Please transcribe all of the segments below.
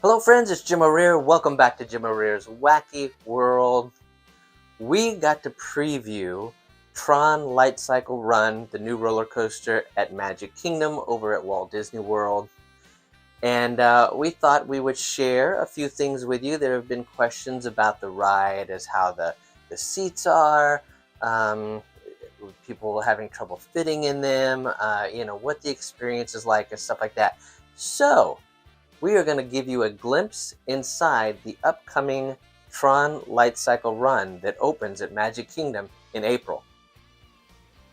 Hello friends, it's Jim O'Rear. Welcome back to Jim O'Rear's Wacky World. We got to preview Tron Light Cycle Run, the new roller coaster at Magic Kingdom over at Walt Disney World. And we thought we would share a few things with you. There have been questions about the ride, as how the seats are, people having trouble fitting in them, what the experience is like and stuff like that. So we are going to give you a glimpse inside the upcoming Tron Light Cycle Run that opens at Magic Kingdom in April.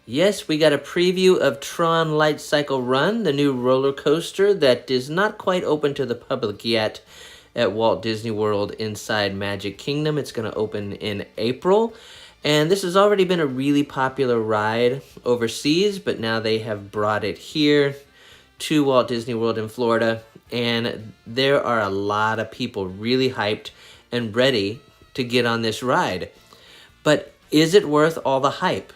Yes, we got a preview of Tron Light Cycle Run, the new roller coaster that is not quite open to the public yet at Walt Disney World inside Magic Kingdom. It's going to open in April. And this has already been a really popular ride overseas, but now they have brought it here to Walt Disney World in Florida. And there are a lot of people really hyped and ready to get on this ride. But is it worth all the hype?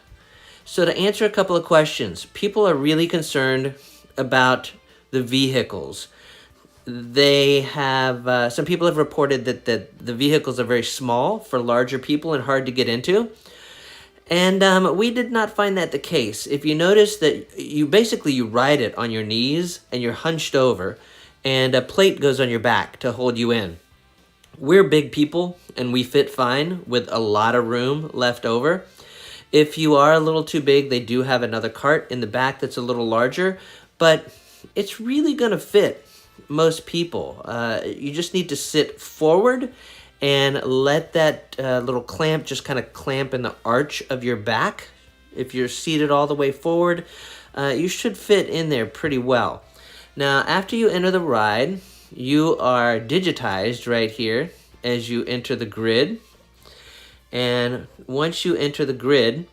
So to answer a couple of questions, people are really concerned about the vehicles. They have, some people have reported that the vehicles are very small for larger people and hard to get into. And we did not find that the case. If you notice that you ride it on your knees and you're hunched over, and a plate goes on your back to hold you in. We're big people and we fit fine with a lot of room left over. If you are a little too big, they do have another cart in the back that's a little larger, but it's really going to fit most people. You just need to sit forward and let that little clamp just kind of clamp in the arch of your back. If you're seated all the way forward, you should fit in there pretty well. Now, after you enter the ride, you are digitized right here as you enter the grid. And once you enter the grid,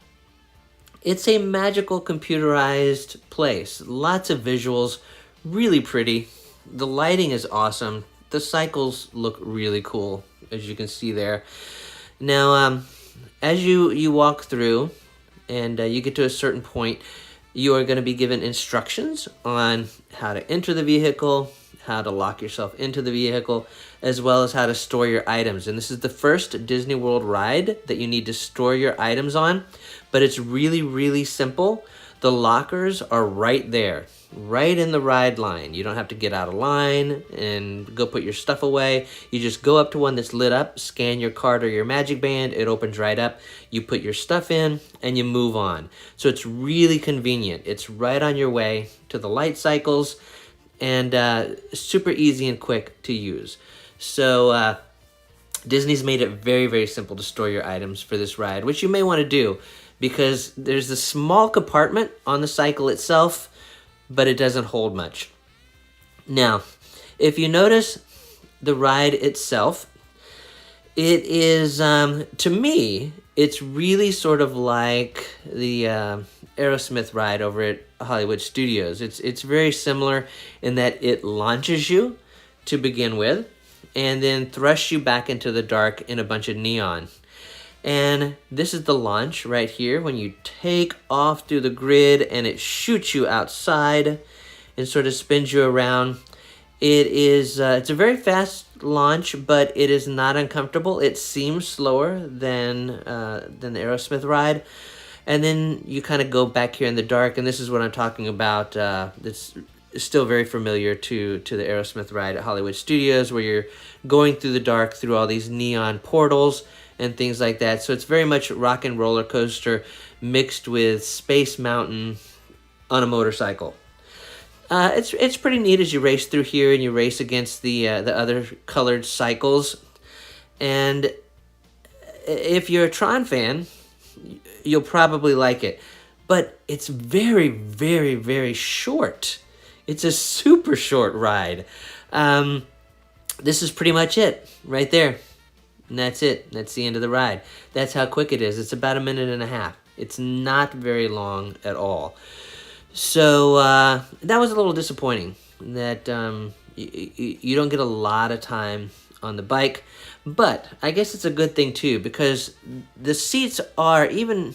it's a magical computerized place. Lots of visuals, really pretty. The lighting is awesome. The cycles look really cool, as you can see there. Now, as you walk through and you get to a certain point, you are going to be given instructions on how to enter the vehicle, how to lock yourself into the vehicle, as well as how to store your items. And this is the first Disney World ride that you need to store your items on, but it's really, really simple. The lockers are right there, right in the ride line. You don't have to get out of line and go put your stuff away. You just go up to one that's lit up, scan your card or your Magic Band, it opens right up. You put your stuff in and you move on. So it's really convenient. It's right on your way to the light cycles and super easy and quick to use. So Disney's made it very, very simple to store your items for this ride, which you may want to do because there's a small compartment on the cycle itself, but it doesn't hold much. Now, if you notice the ride itself, it is, to me, it's really sort of like the Aerosmith ride over at Hollywood Studios. It's very similar in that it launches you to begin with and then thrusts you back into the dark in a bunch of neon. And this is the launch right here when you take off through the grid and it shoots you outside and sort of spins you around. It is it's a very fast launch, but it is not uncomfortable. It seems slower than the Aerosmith ride. And then you kind of go back here in the dark, and this is what I'm talking about. It's still very familiar to the Aerosmith ride at Hollywood Studios, where you're going through the dark through all these neon portals and things like that. So it's very much rock and roller coaster mixed with Space Mountain on a motorcycle. It's pretty neat as you race through here and you race against the other colored cycles. And if you're a Tron fan, you'll probably like it. But it's very, very, very short. It's a super short ride. This is pretty much it right there. And that's it. That's the end of the ride. That's how quick it is. It's about 1.5 minutes. It's not very long at all. So that was a little disappointing that you don't get a lot of time on the bike. But I guess it's a good thing too, because the seats are even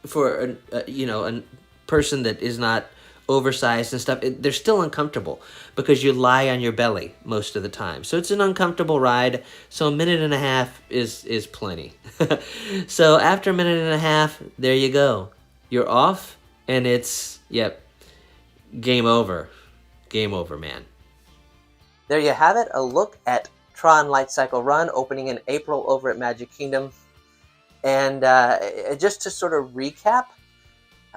for a person that is not oversized and stuff, they're still uncomfortable because you lie on your belly most of the time. So it's an uncomfortable ride. So a minute and a half is plenty. So after a minute and a half, there you go. You're off, and it's, yep, game over. Game over, man. There you have it, a look at Tron Light Cycle Run opening in April over at Magic Kingdom. And just to sort of recap,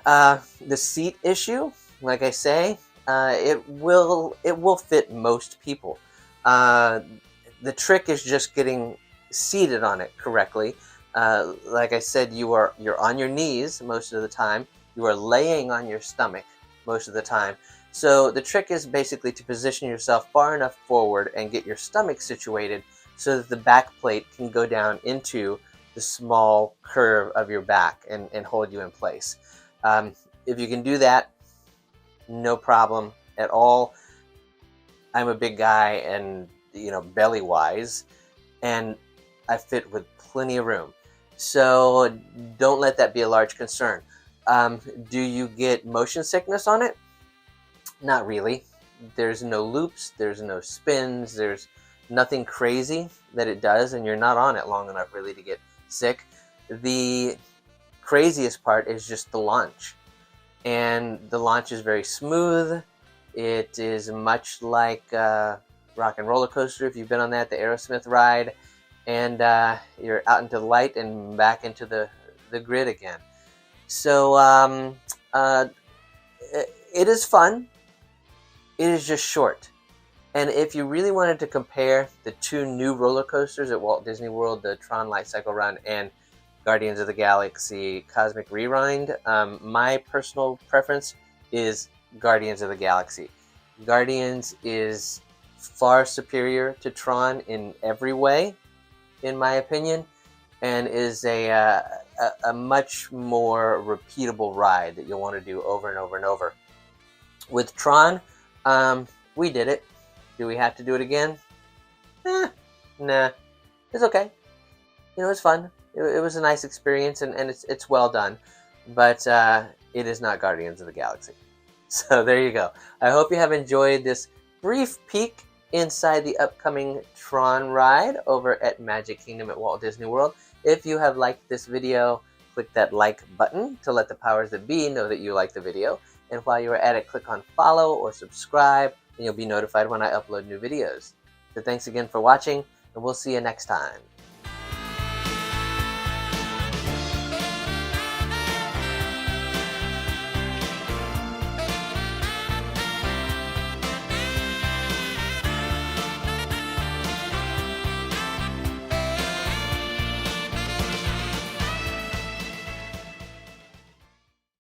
the seat issue, like I say, it will fit most people. The trick is just getting seated on it correctly. Like I said, you're on your knees most of the time. You are laying on your stomach most of the time. So the trick is basically to position yourself far enough forward and get your stomach situated so that the back plate can go down into the small curve of your back and hold you in place. If you can do that, no problem at all. I'm a big guy and, belly wise, and I fit with plenty of room. So don't let that be a large concern. Do you get motion sickness on it? Not really. There's no loops, there's no spins, there's nothing crazy that it does, and you're not on it long enough really to get sick. The craziest part is just the launch. And the launch is very smooth. It is much like Rock and Roller Coaster, if you've been on that, the Aerosmith ride. And you're out into the light and back into the grid again. So it is fun. It is just short. And if you really wanted to compare the two new roller coasters at Walt Disney World, the Tron Light Cycle Run and Guardians of the Galaxy Cosmic Rewind, my personal preference is Guardians of the Galaxy. Guardians is far superior to Tron in every way, in my opinion, and is a much more repeatable ride that you'll want to do over and over and over. With Tron, we did it. Do we have to do it again? Nah. It's okay. It's fun. It was a nice experience, and it's well done. But it is not Guardians of the Galaxy. So there you go. I hope you have enjoyed this brief peek inside the upcoming Tron ride over at Magic Kingdom at Walt Disney World. If you have liked this video, click that like button to let the powers that be know that you like the video. And while you are at it, click on follow or subscribe, and you'll be notified when I upload new videos. So thanks again for watching, and we'll see you next time.